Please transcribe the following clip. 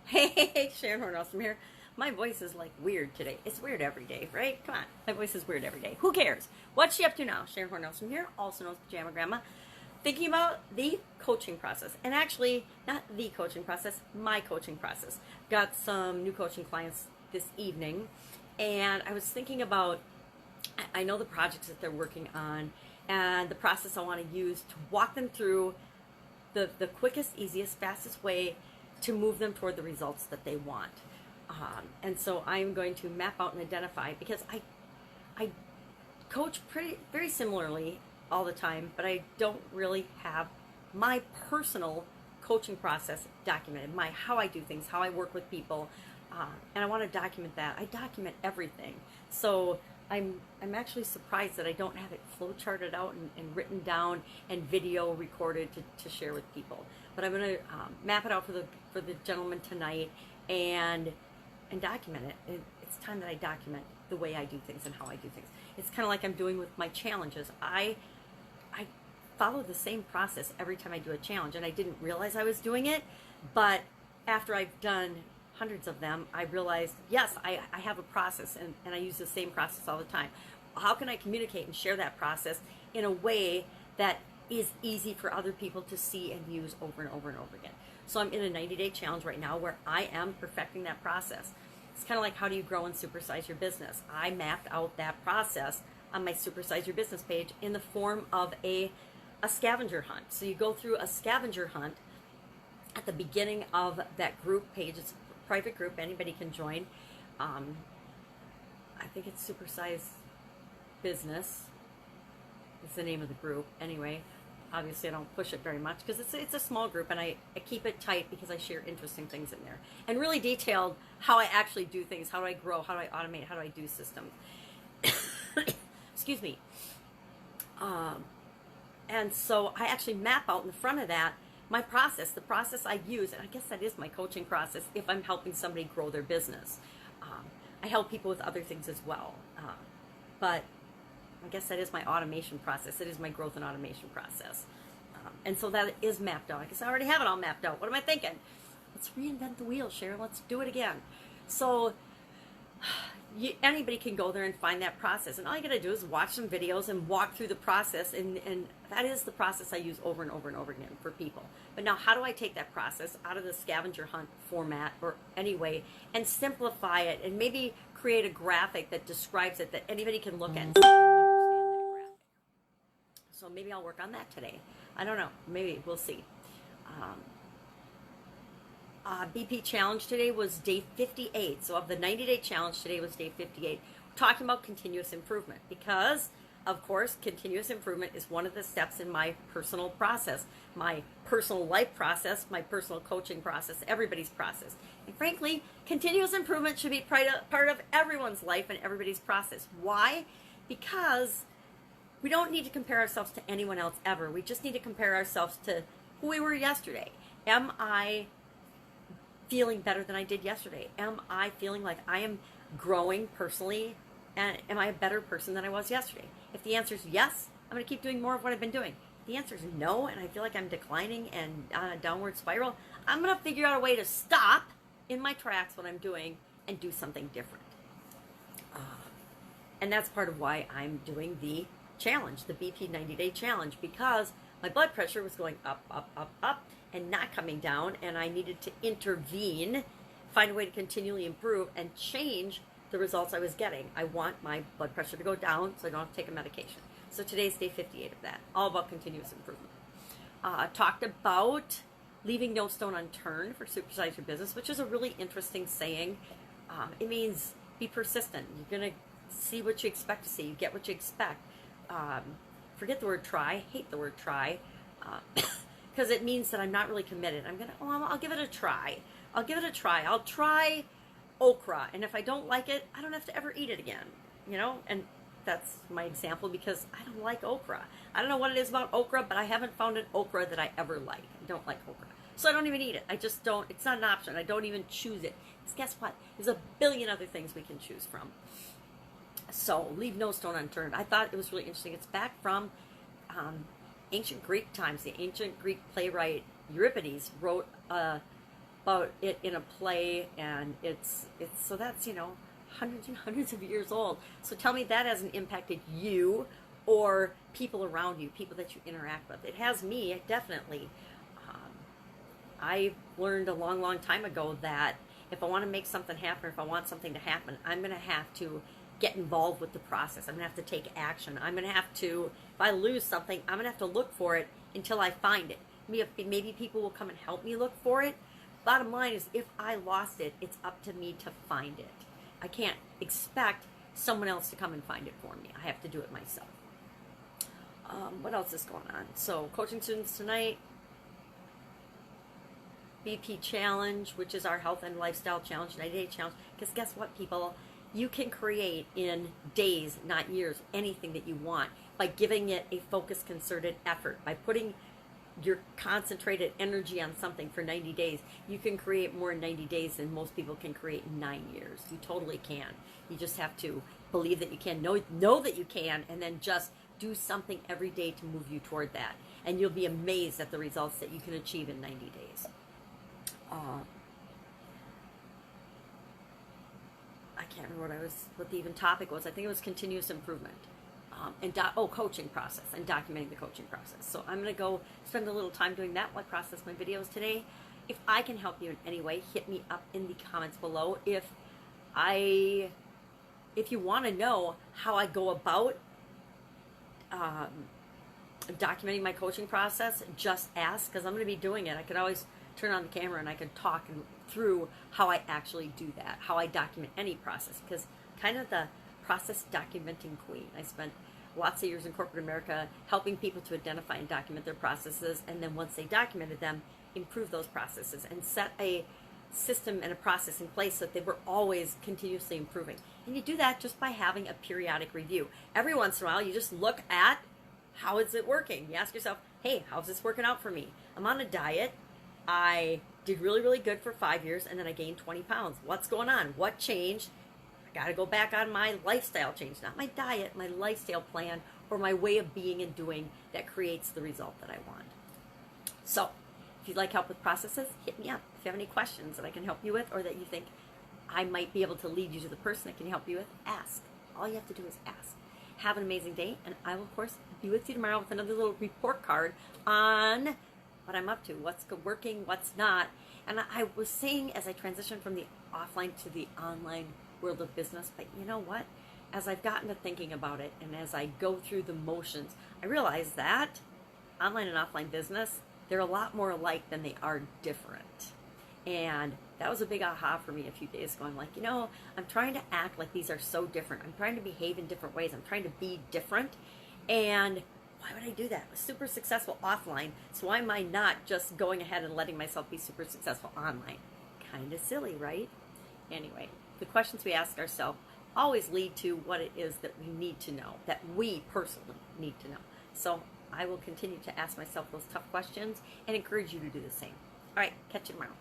Hey, Sharon Horne-Ellstrom here. My voice is like weird today. It's weird every day, right? Come on. My voice is weird every day. Who cares? What's she up to now? Sharon Horne-Ellstrom here, also known as Pajama Grandma. Thinking about the coaching process. And actually, not the coaching process, my coaching process. Got some new coaching clients this evening. And I was thinking about, I know the projects that they're working on and the process I want to use to walk them through the quickest, easiest, fastest way to move them toward the results that they want. And so I'm going to map out and identify, because I coach very similarly all the time, but I don't really have my personal coaching process documented, how I do things, how I work with people, and I want to document that. I document everything. So I'm actually surprised that I don't have it flow charted out and written down and video recorded to share with people. But I'm going to map it out for the gentleman tonight and document it. It's time that I document the way I do things and how I do things. It's kind of like I'm doing with my challenges. I follow the same process every time I do a challenge, and I didn't realize I was doing it, but after I've done hundreds of them, I realized, yes, I have a process, and I use the same process all the time. How can I communicate and share that process in a way that is easy for other people to see and use over and over and over again? So I'm in a 90-day challenge right now where I am perfecting that process. It's kind of like, how do you grow and supersize your business? I mapped out that process on my Supersize Your Business page in the form of a scavenger hunt. So you go through a scavenger hunt at the beginning of that group page. It's a private group, anybody can join. I think it's Supersize Business is the name of the group. Anyway, obviously I don't push it very much because it's a small group, and I keep it tight because I share interesting things in there and really detailed how I actually do things, how do I grow, how do I automate, how do I do systems. Excuse me. And so I actually map out in the front of that my process, the process I use, and I guess that is my coaching process if I'm helping somebody grow their business. I help people with other things as well, but I guess that is my automation process. It is my growth and automation process. And so that is mapped out. I guess I already have it all mapped out. What am I thinking? Let's reinvent the wheel, Sharon. Let's do it again. So anybody can go there and find that process. And all you got to do is watch some videos and walk through the process. And that is the process I use over and over and over again for people. But now, how do I take that process out of the scavenger hunt format or anyway and simplify it and maybe create a graphic that describes it that anybody can look at and understand that graphic? So maybe I'll work on that today. I don't know. Maybe. We'll see. BP challenge today was day 58. So of the 90-day challenge, today was day 58. We're talking about continuous improvement because, of course, continuous improvement is one of the steps in my personal process, my personal life process, my personal coaching process, everybody's process. And frankly, continuous improvement should be part of everyone's life and everybody's process. Why? Because we don't need to compare ourselves to anyone else ever. We just need to compare ourselves to who we were yesterday. Am I feeling better than I did yesterday? Am I feeling like I am growing personally? And am I a better person than I was yesterday? If the answer is yes, I'm going to keep doing more of what I've been doing. If the answer is no, and I feel like I'm declining and on a downward spiral, I'm going to figure out a way to stop in my tracks what I'm doing and do something different. And that's part of why I'm doing the challenge, the BP 90-day challenge, because my blood pressure was going up, up, up, up, and not coming down, and I needed to intervene, find a way to continually improve and change the results I was getting. I want my blood pressure to go down so I don't have to take a medication. So today's day 58 of that, all about continuous improvement. Talked about leaving no stone unturned for Supersize Your Business, which is a really interesting saying. It means be persistent. You're going to see what you expect to see. You get what you expect. Forget the word try. Hate the word try. Because it means that I'm not really committed. I'll give it a try. I'll give it a try. I'll try okra, and if I don't like it, I don't have to ever eat it again, and that's my example because I don't like okra. I don't know what it is about okra, but I haven't found an okra that I ever like. I don't like okra, so I don't even eat it. I just don't. It's not an option. I don't even choose it. Because guess what? There's a billion other things we can choose from. So leave no stone unturned. I thought it was really interesting. It's back from ancient Greek times. The ancient Greek playwright Euripides wrote a about it in a play, and it's so that's, hundreds and hundreds of years old. So tell me, that hasn't impacted you or people around you, people that you interact with. It has me, definitely. I learned a long, long time ago that if I want to make something happen, if I want something to happen, I'm going to have to get involved with the process. I'm going to have to take action. I'm going to have to, if I lose something, I'm going to have to look for it until I find it. Maybe people will come and help me look for it. Bottom line is, if I lost it, it's up to me to find it. I can't expect someone else to come and find it for me. I have to do it myself. What else is going on? So, coaching students tonight, BP Challenge, which is our health and lifestyle challenge, 90-day challenge. Because guess what, people? You can create in days, not years, anything that you want by giving it a focused, concerted effort. By putting your concentrated energy on something for 90 days, you can create more in 90 days than most people can create in 9 years. You totally can. You just have to believe that you can, know that you can, and then just do something every day to move you toward that. And you'll be amazed at the results that you can achieve in 90 days. I can't remember what the even topic was. I think it was continuous improvement. Coaching process and documenting the coaching process. So I'm going to go spend a little time doing that while I process my videos today. If I can help you in any way, hit me up in the comments below. If you want to know how I go about documenting my coaching process, just ask, because I'm going to be doing it. I could always turn on the camera and I could talk through how I actually do that, how I document any process, because kind of the process documenting queen. I spent lots of years in corporate America helping people to identify and document their processes, and then once they documented them, improve those processes and set a system and a process in place so that they were always continuously improving. And you do that just by having a periodic review. Every once in a while, you just look at how is it working. You ask yourself, hey, how's this working out for me? I'm on a diet. I did really, really good for 5 years, and then I gained 20 pounds. What's going on? What changed? I got to go back on my lifestyle change, not my diet, my lifestyle plan, or my way of being and doing that creates the result that I want. So, if you'd like help with processes, hit me up. If you have any questions that I can help you with, or that you think I might be able to lead you to the person that can help you with, ask. All you have to do is ask. Have an amazing day, and I will, of course, be with you tomorrow with another little report card on what I'm up to, what's working, what's not. And I was saying, as I transitioned from the offline to the online world of business, but you know what? As I've gotten to thinking about it, and as I go through the motions, I realize that online and offline business, they're a lot more alike than they are different. And that was a big aha for me a few days ago. I'm like, I'm trying to act like these are so different. I'm trying to behave in different ways. I'm trying to be different. And why would I do that? I was super successful offline, so why am I not just going ahead and letting myself be super successful online? Kind of silly, right? Anyway, the questions we ask ourselves always lead to what it is that we need to know, that we personally need to know. So I will continue to ask myself those tough questions and encourage you to do the same. All right, catch you tomorrow.